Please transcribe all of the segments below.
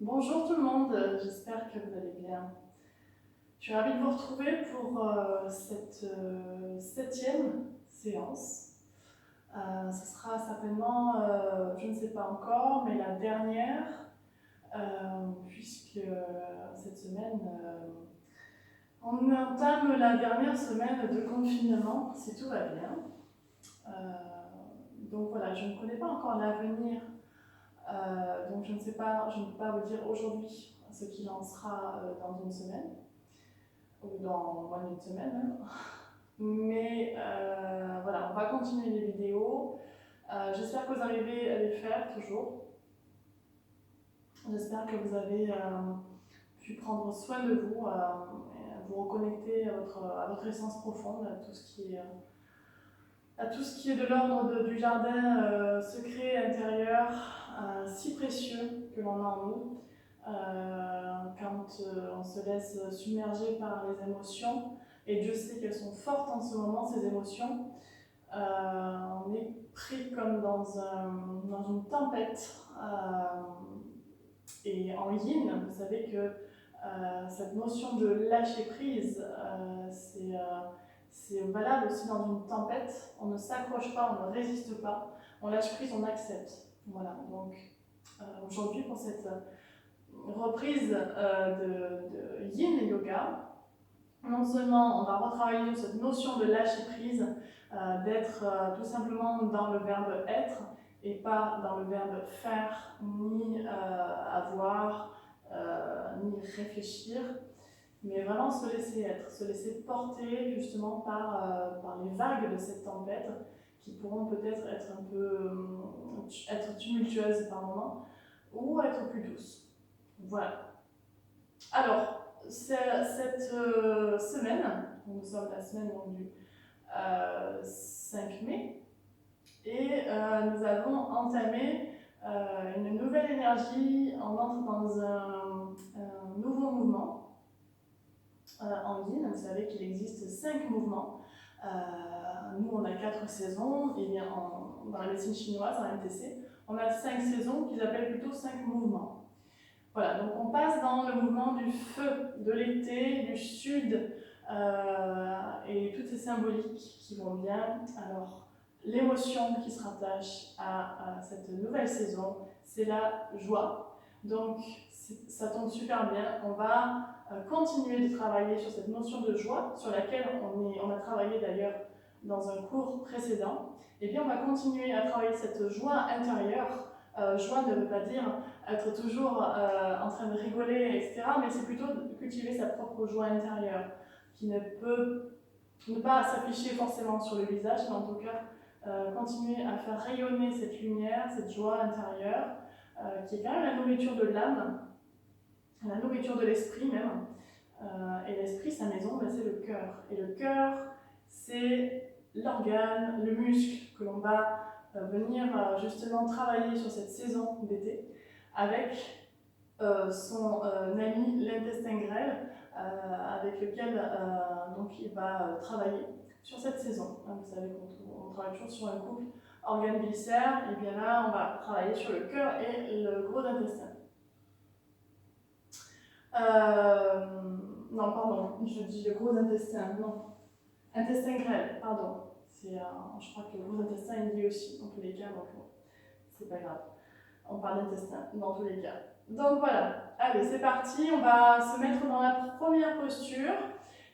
Bonjour tout le monde, j'espère que vous allez bien. Je suis ravie de vous retrouver pour cette septième séance. Ce sera certainement, je ne sais pas encore, mais la dernière, puisque cette semaine, on entame la dernière semaine de confinement, si tout va bien. Donc voilà, je ne connais pas encore l'avenir. Donc je ne sais pas, je ne peux pas vous dire aujourd'hui ce qu'il en sera dans une semaine, ou dans moins d'une semaine même. Mais voilà, on va continuer les vidéos. J'espère que vous arrivez à les faire toujours. J'espère que vous avez pu prendre soin de vous, vous reconnecter à votre essence profonde, à tout ce qui est de l'ordre du jardin secret intérieur, si précieux que l'on a en nous. Quand on se laisse submerger par les émotions, et Dieu sait qu'elles sont fortes en ce moment, ces émotions, on est pris comme dans une tempête. Et en yin, vous savez que cette notion de lâcher prise, c'est valable aussi dans une tempête. On ne s'accroche pas, on ne résiste pas, on lâche prise, on accepte. Voilà, donc aujourd'hui pour cette reprise de yin yoga, non seulement on va retravailler cette notion de lâcher prise, d'être tout simplement dans le verbe être et pas dans le verbe faire, ni avoir, ni réfléchir, mais vraiment se laisser être, se laisser porter justement par les vagues de cette tempête qui pourront peut-être être un peu être tumultueuses par moments ou être plus douces. Voilà. Alors, cette semaine, nous sommes la semaine donc, du 5 mai, et nous avons entamé une nouvelle énergie, on entre dans un nouveau mouvement en yin. Vous savez qu'il existe 5 mouvements. Nous, on a 4 saisons, et bien dans la médecine chinoise, en MTC, on a 5 saisons qu'ils appellent plutôt 5 mouvements. Voilà, donc on passe dans le mouvement du feu, de l'été, du sud, et toutes ces symboliques qui vont bien. Alors, l'émotion qui se rattache à cette nouvelle saison, c'est la joie. Donc, ça tombe super bien. On va continuer de travailler sur cette notion de joie, sur laquelle on a travaillé d'ailleurs dans un cours précédent. Et bien, on va continuer à travailler cette joie intérieure. Joie ne veut pas dire être toujours en train de rigoler, etc. Mais c'est plutôt de cultiver sa propre joie intérieure, qui ne peut ne pas s'afficher forcément sur le visage, mais en tout cas continuer à faire rayonner cette lumière, cette joie intérieure, qui est quand même la nourriture de l'âme, la nourriture de l'esprit même. Et l'esprit, sa maison, ben, c'est le cœur. Et le cœur, c'est l'organe, le muscle que l'on va venir justement travailler sur cette saison d'été avec son ami l'intestin grêle, avec lequel donc il va travailler sur cette saison. Vous savez qu'on travaille toujours sur un couple organe-viscère, et bien là on va travailler sur le cœur et le gros intestin. Non, pardon, je dis le gros intestin, non. Intestin grêle, pardon. Je crois que le gros intestin il dit aussi, dans tous les cas, donc c'est pas grave. On parle d'intestin, dans tous les cas. Donc voilà, allez, c'est parti, on va se mettre dans la première posture.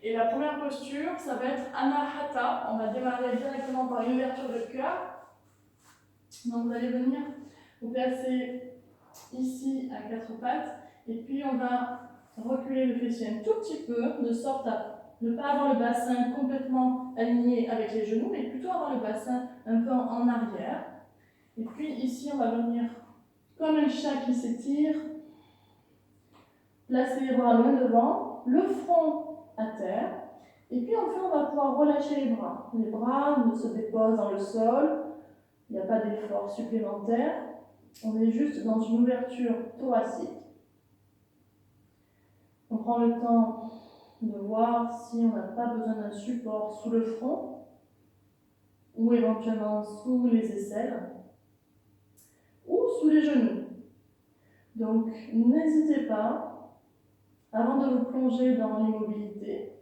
Et la première posture, ça va être Anahata. On va démarrer directement par une ouverture de cœur. Donc vous allez venir vous placer ici à quatre pattes. Et puis on va reculer le fessier un tout petit peu, de sorte à ne pas avoir le bassin complètement aligné avec les genoux, mais plutôt avoir le bassin un peu en arrière. Et puis ici, on va venir comme un chat qui s'étire, placer les bras loin devant, le front à terre, et puis enfin on va pouvoir relâcher les bras. Les bras ne se déposent dans le sol, il n'y a pas d'effort supplémentaire, on est juste dans une ouverture thoracique. On prend le temps de voir si on n'a pas besoin d'un support sous le front, ou éventuellement sous les aisselles, ou sous les genoux. Donc, n'hésitez pas, avant de vous plonger dans l'immobilité,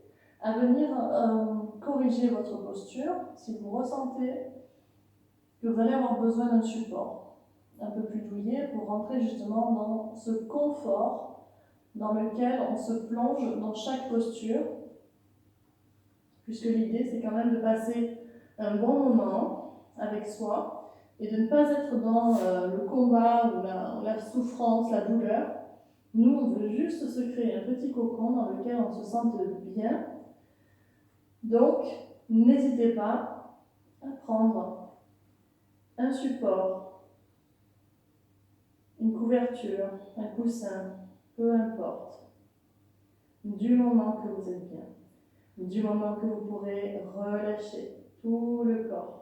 à venir corriger votre posture si vous ressentez que vous allez avoir besoin d'un support un peu plus douillet pour rentrer justement dans ce confort dans lequel on se plonge dans chaque posture, puisque l'idée c'est quand même de passer un bon moment avec soi et de ne pas être dans le combat ou la souffrance, la douleur. Nous, on veut juste se créer un petit cocon dans lequel on se sente bien. Donc, n'hésitez pas à prendre un support, une couverture, un coussin, peu importe, du moment que vous êtes bien, du moment que vous pourrez relâcher tout le corps.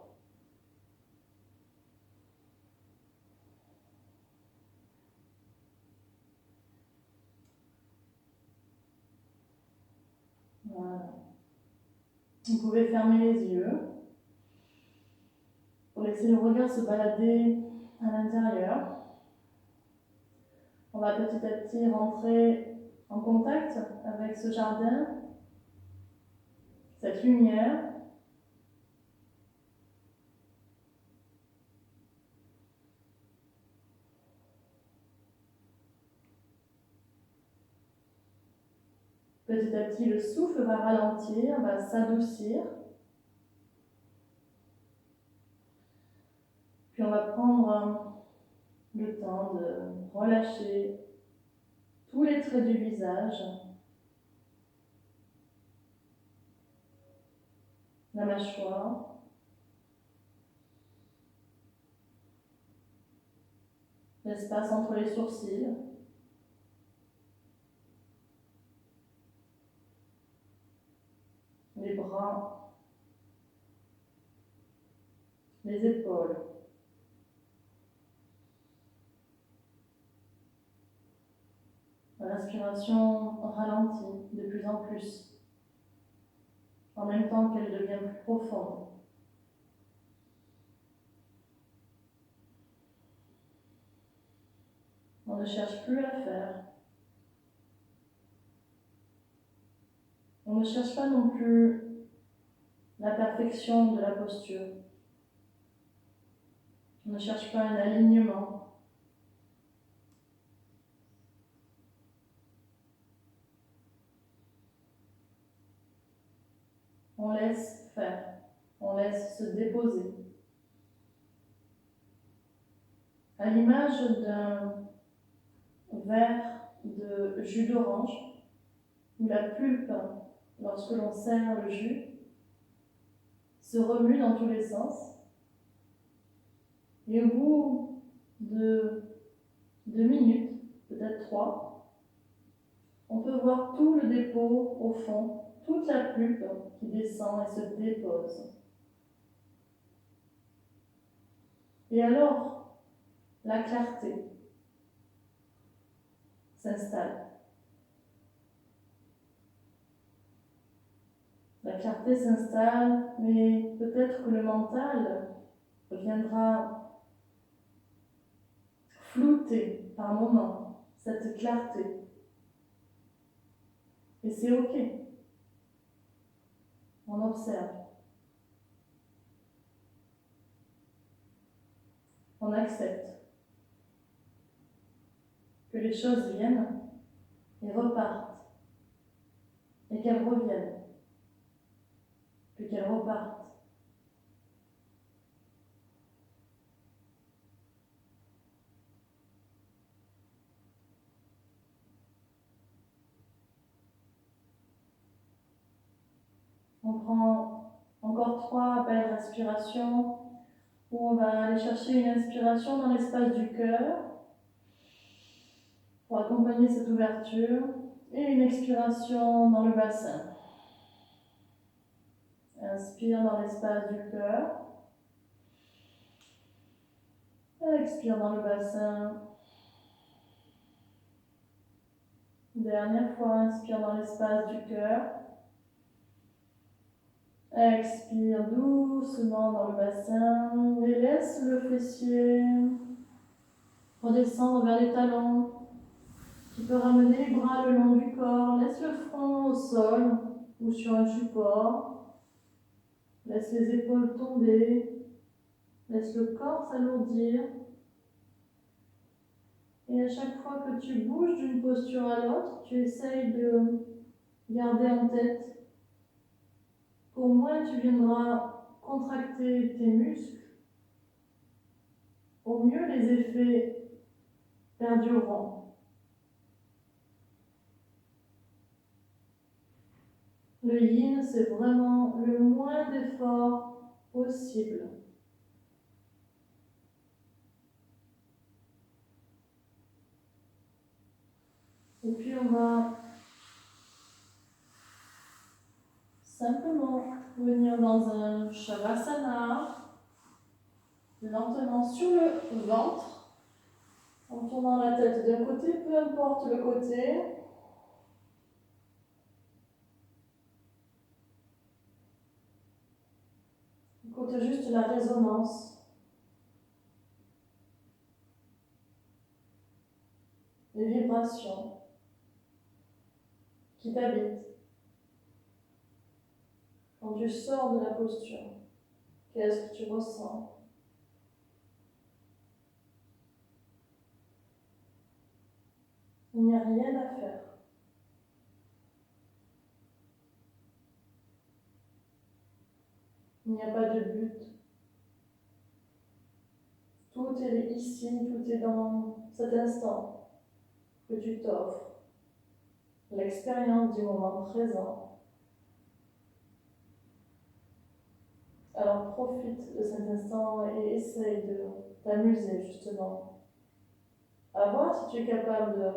Voilà. Vous pouvez fermer les yeux pour laisser le regard se balader à l'intérieur. On va petit à petit rentrer en contact avec ce jardin, cette lumière. Petit à petit, le souffle va ralentir, va s'adoucir. Puis on va prendre le temps de relâcher tous les traits du visage, la mâchoire, l'espace entre les sourcils, les bras, les épaules. L'inspiration ralentit de plus en plus, en même temps qu'elle devient plus profonde. On ne cherche plus à faire. On ne cherche pas non plus la perfection de la posture. On ne cherche pas un alignement. On laisse faire. On laisse se déposer. À l'image d'un verre de jus d'orange, où la pulpe, lorsque l'on serre le jus, se remue dans tous les sens. Et au bout de 2 minutes, peut-être 3, on peut voir tout le dépôt au fond, toute la pulpe qui descend et se dépose. Et alors, la clarté s'installe. La clarté s'installe, mais peut-être que le mental viendra flouter par moments cette clarté. Et c'est ok. On observe. On accepte que les choses viennent et repartent, et qu'elles reviennent, puis qu'elles repartent. On prend encore 3 belles respirations où on va aller chercher une inspiration dans l'espace du cœur pour accompagner cette ouverture et une expiration dans le bassin. Inspire dans l'espace du cœur. Expire dans le bassin. Dernière fois, inspire dans l'espace du cœur. Expire doucement dans le bassin et laisse le fessier redescendre vers les talons. Tu peux ramener les bras le long du corps, laisse le front au sol ou sur un support, laisse les épaules tomber, laisse le corps s'alourdir. Et à chaque fois que tu bouges d'une posture à l'autre, tu essayes de garder en tête qu'au moins tu viendras contracter tes muscles. Au mieux, les effets perdureront. Le yin, c'est vraiment le moins d'effort possible. Et puis on va simplement venir dans un Shavasana, lentement sur le ventre, en tournant la tête d'un côté, peu importe le côté. Écoute juste la résonance, les vibrations qui t'habitent. Quand tu sors de la posture, qu'est-ce que tu ressens? Il n'y a rien à faire. Il n'y a pas de but. Tout est ici, tout est dans cet instant que tu t'offres. L'expérience du moment présent. Alors profite de cet instant et essaye de t'amuser justement. À voir si tu es capable de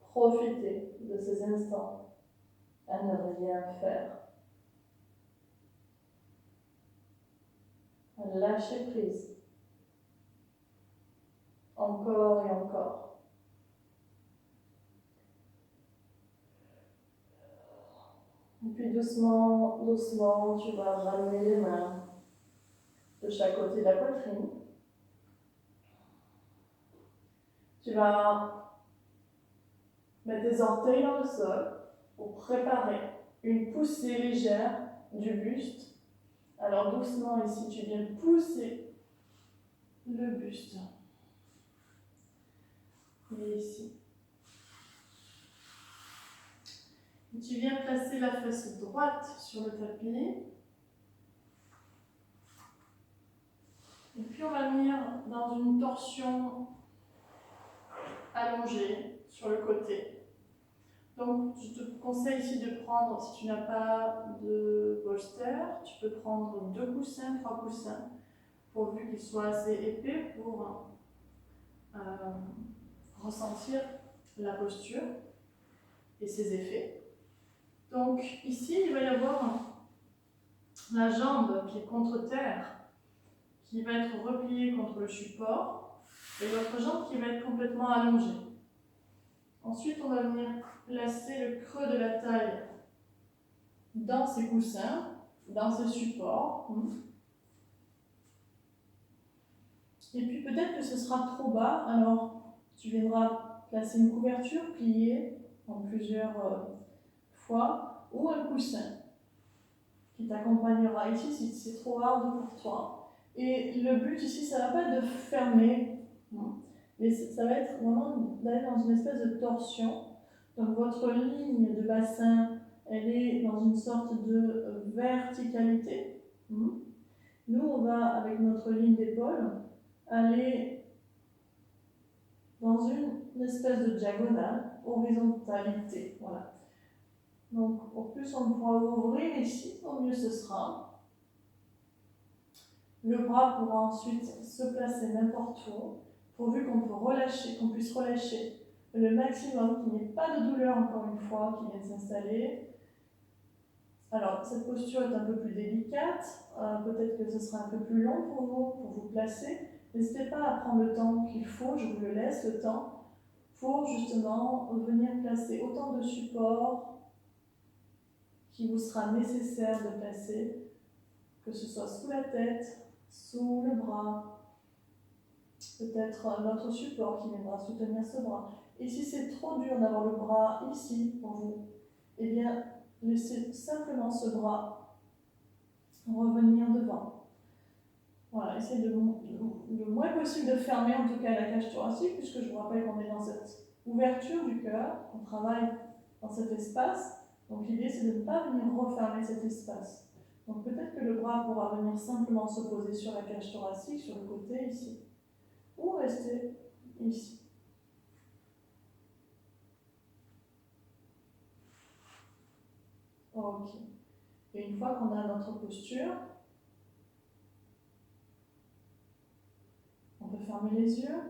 profiter de ces instants, à ne rien faire. À lâcher prise. Encore et encore. Et puis doucement, doucement, tu vas ramener les mains de chaque côté de la poitrine. Tu vas mettre tes orteils dans le sol pour préparer une poussée légère du buste. Alors doucement ici, tu viens pousser le buste. Et ici. Et tu viens placer la fesse droite sur le tapis. Et puis on va venir dans une torsion allongée sur le côté. Donc je te conseille ici de prendre, si tu n'as pas de bolster, tu peux prendre 2 coussins, 3 coussins, pourvu qu'ils soient assez épais pour ressentir la posture et ses effets. Donc ici, il va y avoir la jambe qui est contre terre, qui va être repliée contre le support, et l'autre jambe qui va être complètement allongée. Ensuite, on va venir placer le creux de la taille dans ces coussins, dans ces supports. Et puis peut-être que ce sera trop bas, alors tu viendras placer une couverture pliée en plusieurs fois, ou un coussin qui t'accompagnera ici si c'est trop hard pour toi. Et le but ici, ça ne va pas être de fermer, mais ça va être vraiment d'aller dans une espèce de torsion. Donc votre ligne de bassin, elle est dans une sorte de verticalité. Nous, on va, avec notre ligne d'épaule, aller dans une espèce de diagonale, horizontalité. Voilà. Donc, au plus on pourra ouvrir ici, au mieux ce sera. Le bras pourra ensuite se placer n'importe où, pourvu qu'on puisse relâcher le maximum, qu'il n'y ait pas de douleur encore une fois qui vient s'installer. Alors, cette posture est un peu plus délicate, peut-être que ce sera un peu plus long pour vous placer. N'hésitez pas à prendre le temps qu'il faut, je vous le laisse le temps, pour justement venir placer autant de supports qui vous sera nécessaire de placer, que ce soit sous la tête, sous le bras, peut-être un autre support qui viendra soutenir ce bras. Et si c'est trop dur d'avoir le bras ici pour vous, eh bien, laissez simplement ce bras revenir devant. Voilà, essayez le moins possible de fermer en tout cas la cage thoracique, puisque je vous rappelle qu'on est dans cette ouverture du cœur, on travaille dans cet espace. Donc l'idée c'est de ne pas venir refermer cet espace. Donc peut-être que le bras pourra venir simplement se poser sur la cage thoracique, sur le côté ici, ou rester ici. Ok. Et une fois qu'on a notre posture, on peut fermer les yeux.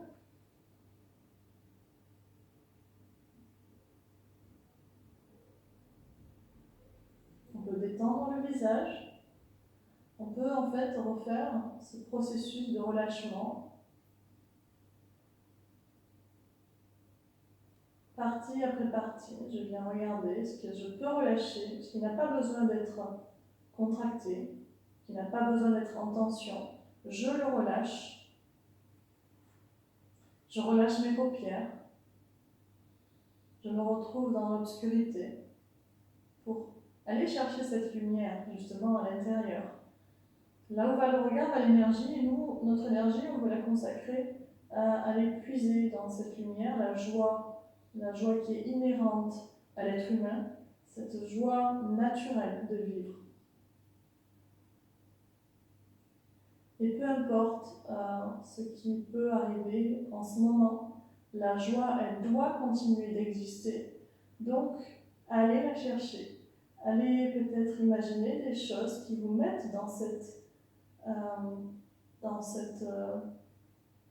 On peut détendre le visage. On peut en fait refaire ce processus de relâchement. Partie après partie, je viens regarder ce que je peux relâcher, ce qui n'a pas besoin d'être contracté, qui n'a pas besoin d'être en tension. Je le relâche. Je relâche mes paupières. Je me retrouve dans l'obscurité pour aller chercher cette lumière justement à l'intérieur. Là où va le regard, va l'énergie, et nous, notre énergie, on veut la consacrer à aller puiser dans cette lumière, la joie qui est inhérente à l'être humain, cette joie naturelle de vivre. Et peu importe ce qui peut arriver en ce moment, la joie, elle doit continuer d'exister. Donc, allez la chercher. Allez peut-être imaginer des choses qui vous mettent dans cette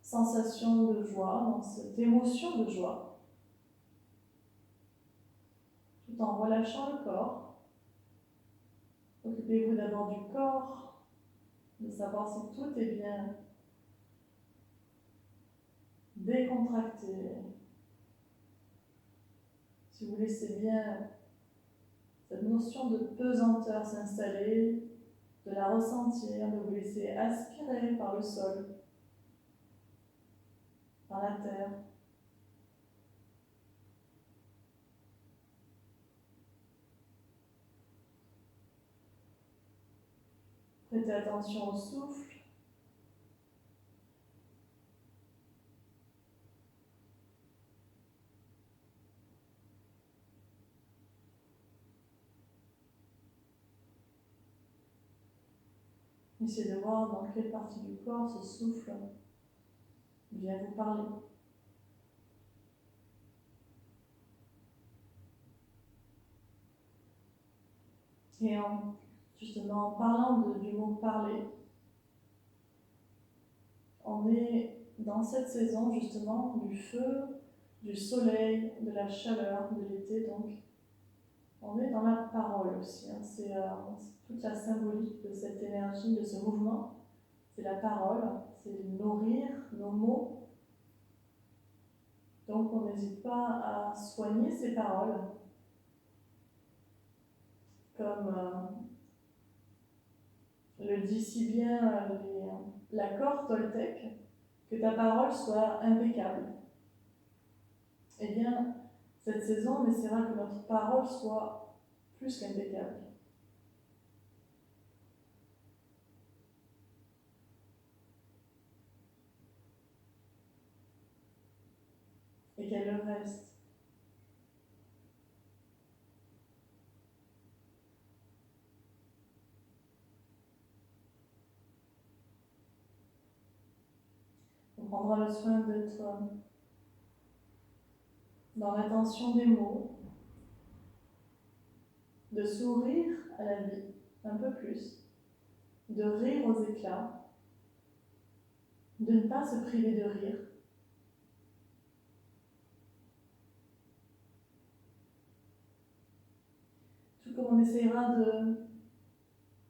sensation de joie, dans cette émotion de joie, tout en relâchant le corps. Occupez-vous d'abord du corps, de savoir si tout est bien décontracté, si vous laissez bien cette notion de pesanteur s'installer, de la ressentir, de vous laisser aspirer par le sol, par la terre. Prêtez attention au souffle. Essayez de voir dans quelle partie du corps ce souffle vient vous parler. Et justement, en parlant du mot parler, on est dans cette saison justement du feu, du soleil, de la chaleur, de l'été, donc on est dans la parole aussi. Hein. C'est toute la symbolique de cette énergie, de ce mouvement. C'est la parole, c'est nourrir nos mots. Donc on n'hésite pas à soigner ces paroles, comme le dit si bien l'accord toltèque, que ta parole soit impeccable. Eh bien, cette saison, on essaiera que notre parole soit plus qu'impeccable. Et qu'elle le reste. On prendra le soin d'être dans l'attention des mots, de sourire à la vie un peu plus, de rire aux éclats, de ne pas se priver de rire. Tout comme on essaiera de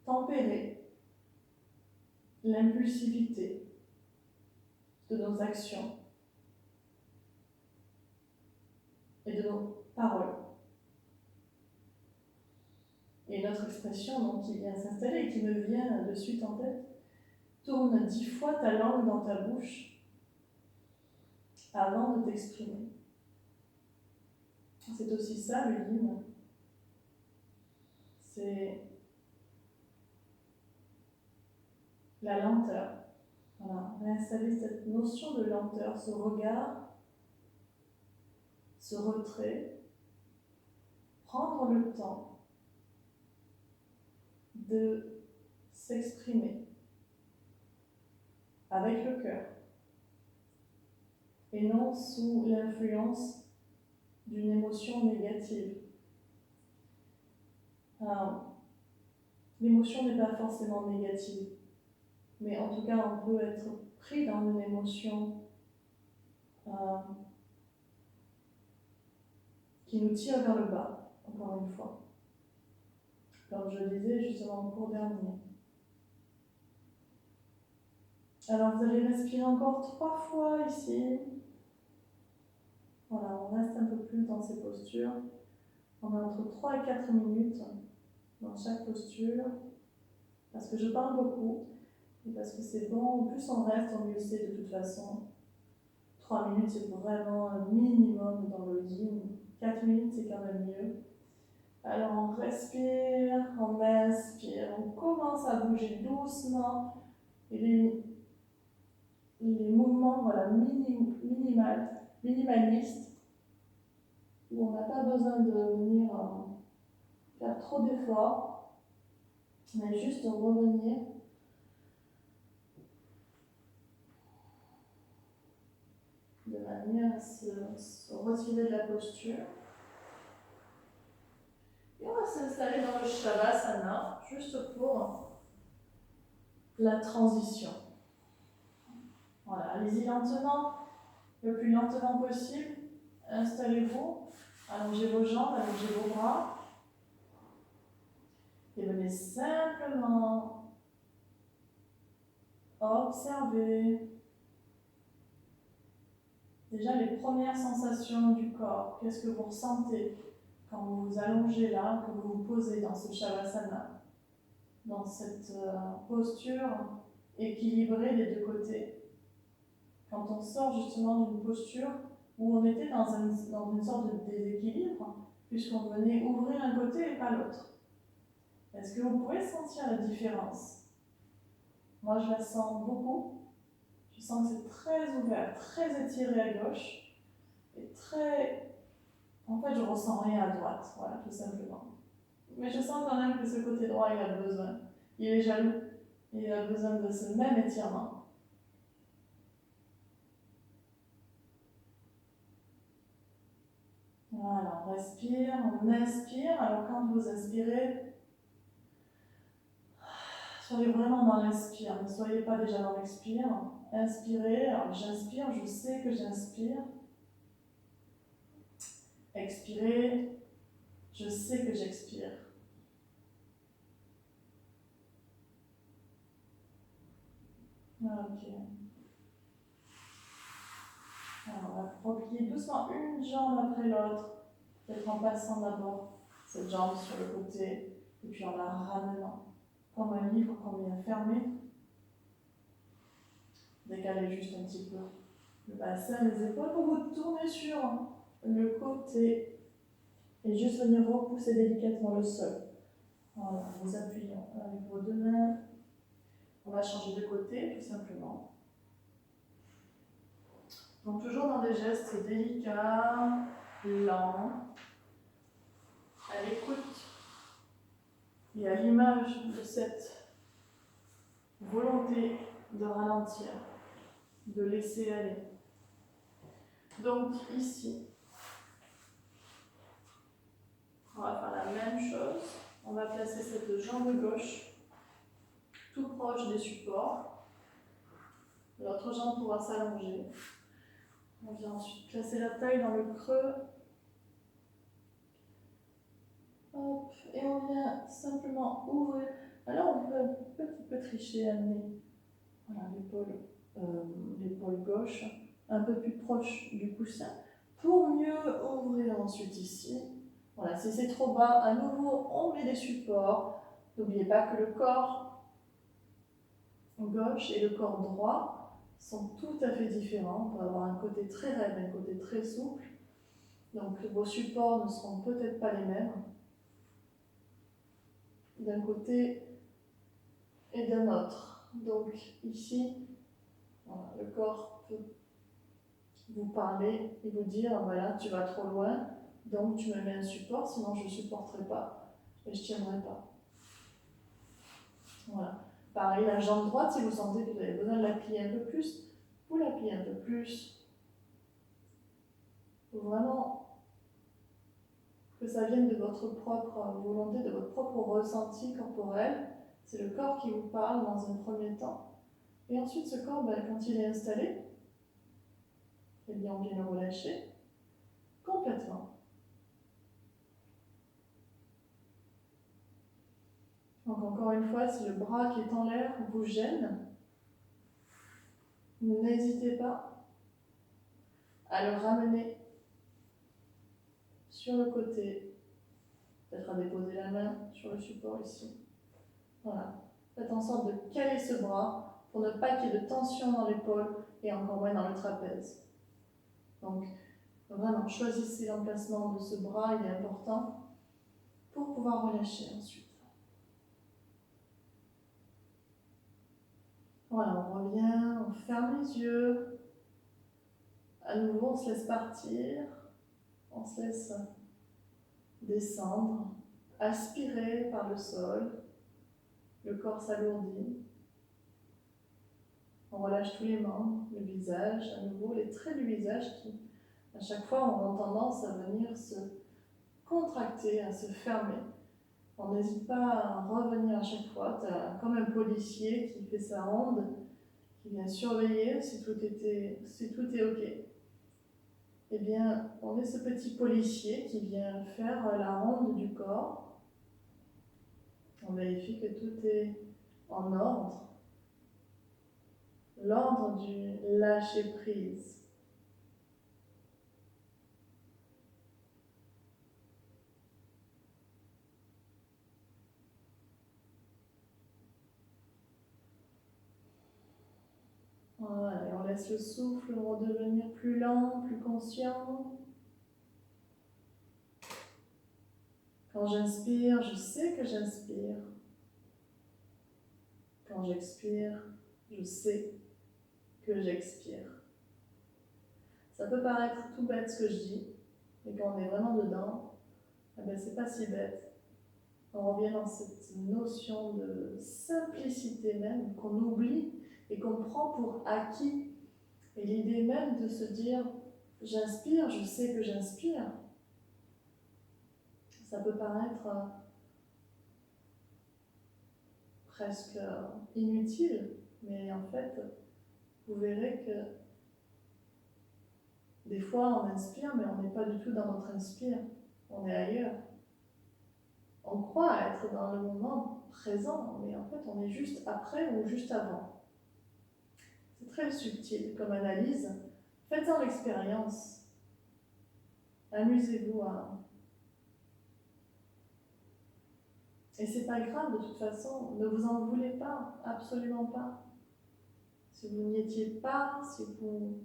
tempérer l'impulsivité de nos actions et de nos paroles. Et notre expression donc, qui vient s'installer et qui me vient de suite en tête, tourne 10 fois ta langue dans ta bouche avant de t'exprimer. C'est aussi ça le yin. C'est la lenteur. Voilà, réinstaller cette notion de lenteur, ce regard, ce retrait, prendre le temps de s'exprimer avec le cœur et non sous l'influence d'une émotion négative. L'émotion n'est pas forcément négative, mais en tout cas on peut être pris dans une émotion qui nous tire vers le bas, encore une fois. Comme je disais justement au cours dernier. Alors vous allez respirer encore 3 fois ici. Voilà, on reste un peu plus dans ces postures. On a entre 3 et 4 minutes dans chaque posture. Parce que je parle beaucoup et parce que c'est bon. Au plus on reste, au mieux c'est de toute façon. 3 minutes c'est vraiment un minimum dans le yin. 4 minutes c'est quand même mieux. Alors on respire, on inspire, on commence à bouger doucement. Et les mouvements voilà, minimalistes, où on n'a pas besoin de venir faire trop d'efforts, mais juste revenir de manière à se retirer de la posture. Et on va s'installer dans le Shavasana, juste pour la transition. Voilà, allez-y lentement, le plus lentement possible. Installez-vous, allongez vos jambes, allongez vos bras. Et venez simplement observer déjà les premières sensations du corps. Qu'est-ce que vous ressentez quand vous vous allongez là, que vous vous posez dans ce Shavasana, dans cette posture équilibrée des deux côtés. Quand on sort justement d'une posture où on était dans une sorte de déséquilibre, puisqu'on venait ouvrir un côté et pas l'autre. Est-ce que vous pouvez sentir la différence? Moi, je la sens beaucoup. Je sens que c'est très ouvert, très étiré à gauche et très... En fait, je ne ressens rien à droite, voilà, tout simplement. Mais je sens quand même que ce côté droit, il a besoin. Il est jaloux. Il a besoin de ce même étirement. Voilà, on respire, on inspire. Alors quand vous inspirez, soyez vraiment dans l'inspire. Ne soyez pas déjà dans l'expire. Inspirez, alors j'inspire, je sais que j'inspire. Expirez, je sais que j'expire. Ok. Alors, on va replier doucement une jambe après l'autre, peut-être en passant d'abord cette jambe sur le côté, et puis en la ramenant, comme un livre qu'on vient fermer. Décalez juste un petit peu le bassin, les épaules, pour vous tourner sur le côté, et juste venir repousser délicatement le sol. Voilà, vous appuyons avec vos deux mains. On va changer de côté, tout simplement. Donc toujours dans des gestes délicats, lents, à l'écoute et à l'image de cette volonté de ralentir, de laisser aller. Donc ici, on va faire la même chose. On va placer cette jambe gauche tout proche des supports. L'autre jambe pourra s'allonger. On vient ensuite placer la taille dans le creux. Hop, et on vient simplement ouvrir. Alors on peut un petit peu tricher, amener voilà, l'épaule gauche un peu plus proche du coussin pour mieux ouvrir ensuite ici. Voilà, si c'est trop bas, à nouveau on met des supports. N'oubliez pas que le corps gauche et le corps droit sont tout à fait différents. On peut avoir un côté très raide, un côté très souple. Donc vos supports ne seront peut-être pas les mêmes d'un côté et d'un autre. Donc ici, voilà, le corps peut vous parler et vous dire, voilà, tu vas trop loin, donc tu me mets un support, sinon je ne supporterai pas et je ne tiendrai pas. Voilà. Pareil, la jambe droite, si vous sentez que vous avez besoin de la plier un peu plus, vous la pliez un peu plus. Il faut vraiment que ça vienne de votre propre volonté, de votre propre ressenti corporel. C'est le corps qui vous parle dans un premier temps. Et ensuite, ce corps, quand il est installé, eh bien, on vient le relâcher complètement. Donc, encore une fois, si le bras qui est en l'air vous gêne, n'hésitez pas à le ramener sur le côté, peut-être à déposer la main sur le support ici. Voilà. Faites en sorte de caler ce bras pour ne pas qu'il y ait de tension dans l'épaule et encore moins dans le trapèze. Donc, vraiment, choisissez l'emplacement de ce bras, il est important pour pouvoir relâcher ensuite. Voilà, on revient, on ferme les yeux. À nouveau, on se laisse partir, on se laisse descendre, aspirer par le sol, le corps s'alourdit. On relâche tous les membres, le visage, à nouveau, les traits du visage qui, à chaque fois, ont tendance à venir se contracter, à se fermer. On n'hésite pas à revenir à chaque fois, comme un policier qui fait sa ronde, qui vient surveiller si tout est OK. Eh bien, on est ce petit policier qui vient faire la ronde du corps. On vérifie que tout est en ordre. L'ordre du lâcher-prise. Voilà, et on laisse le souffle redevenir plus lent, plus conscient. Quand j'inspire, je sais que j'inspire. Quand j'expire, je sais que j'expire. Ça peut paraître tout bête ce que je dis, mais quand on est vraiment dedans, eh ben c'est pas si bête. On revient dans cette notion de simplicité même, qu'on oublie et qu'on prend pour acquis. Et l'idée même de se dire, j'inspire, je sais que j'inspire, ça peut paraître presque inutile, mais en fait, vous verrez que des fois on inspire, mais on n'est pas du tout dans notre inspire, on est ailleurs. On croit être dans le moment présent, mais en fait on est juste après ou juste avant. C'est très subtil comme analyse. Faites-en l'expérience. Amusez-vous à... Et c'est pas grave de toute façon, ne vous en voulez pas, absolument pas. Si vous n'y étiez pas, si vous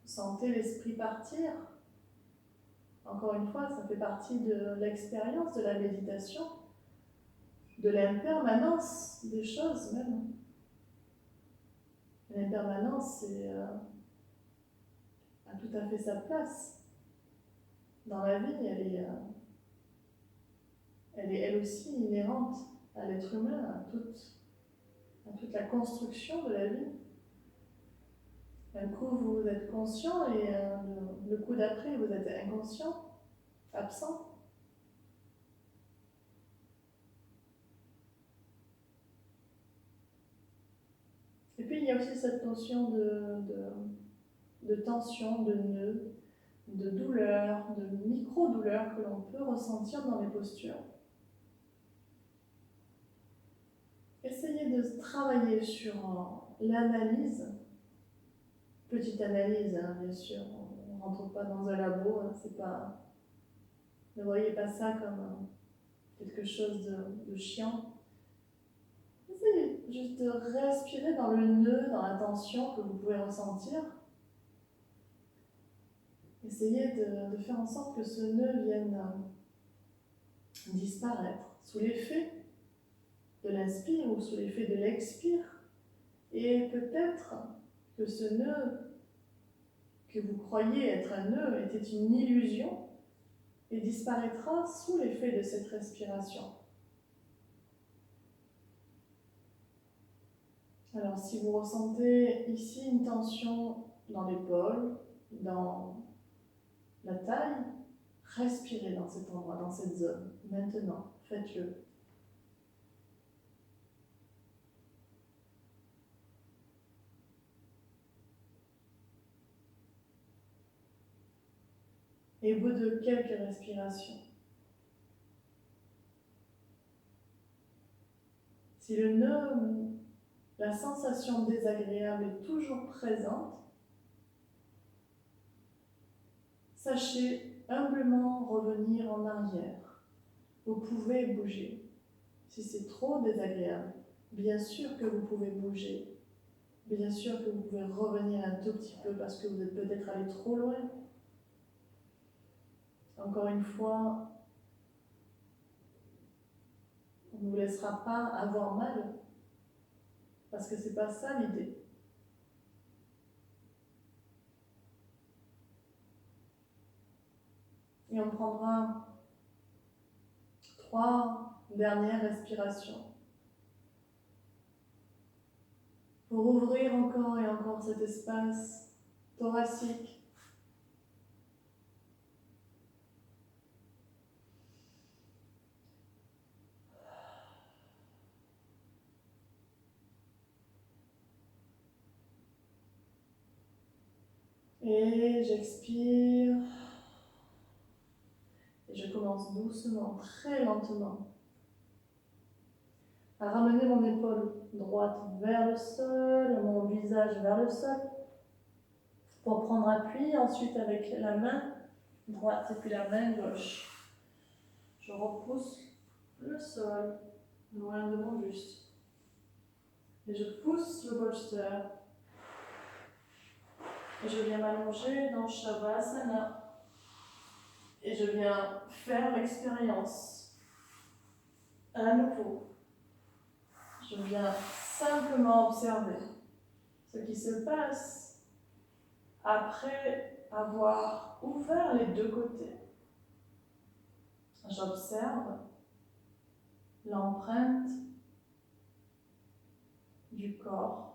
sentez l'esprit partir, encore une fois, ça fait partie de l'expérience de la méditation, de l'impermanence des choses même. L'impermanence, a tout à fait sa place. Dans la vie, elle est elle aussi inhérente à l'être humain, à toute la construction de la vie. Un coup, vous êtes conscient et le coup d'après, vous êtes inconscient, absent. Et puis, il y a aussi cette notion de tension, de nœud, de douleur, de micro-douleur que l'on peut ressentir dans les postures. Essayez de travailler sur l'analyse, petite analyse, hein, bien sûr, on ne rentre pas dans un labo, hein, c'est pas, ne voyez pas ça comme quelque chose de chiant. Essayez juste de respirer dans le nœud, dans la tension que vous pouvez ressentir. Essayez de faire en sorte que ce nœud vienne disparaître sous l'effet de l'inspire ou sous l'effet de l'expire. Et peut-être que ce nœud que vous croyez être un nœud était une illusion et disparaîtra sous l'effet de cette respiration. Alors si vous ressentez ici une tension dans l'épaule, dans la taille, respirez dans cet endroit, dans cette zone. Maintenant, faites-le. Et au bout de quelques respirations, si le nœud ou la sensation désagréable est toujours présente, sachez humblement revenir en arrière. Vous pouvez bouger. Si c'est trop désagréable, bien sûr que vous pouvez bouger. Bien sûr que vous pouvez revenir un tout petit peu parce que vous êtes peut-être allé trop loin. Encore une fois, on ne vous laissera pas avoir mal parce que c'est pas ça l'idée. Et on prendra 3 dernières respirations pour ouvrir encore et encore cet espace thoracique. Et j'expire. Et je commence doucement, très lentement, à ramener mon épaule droite vers le sol, mon visage vers le sol, pour prendre appui. Ensuite, avec la main droite et puis la main gauche, je repousse le sol loin de mon buste. Et je pousse le bolster. Et je viens m'allonger dans Shavasana. Et je viens faire l'expérience à nouveau. Je viens simplement observer ce qui se passe après avoir ouvert les deux côtés. J'observe l'empreinte du corps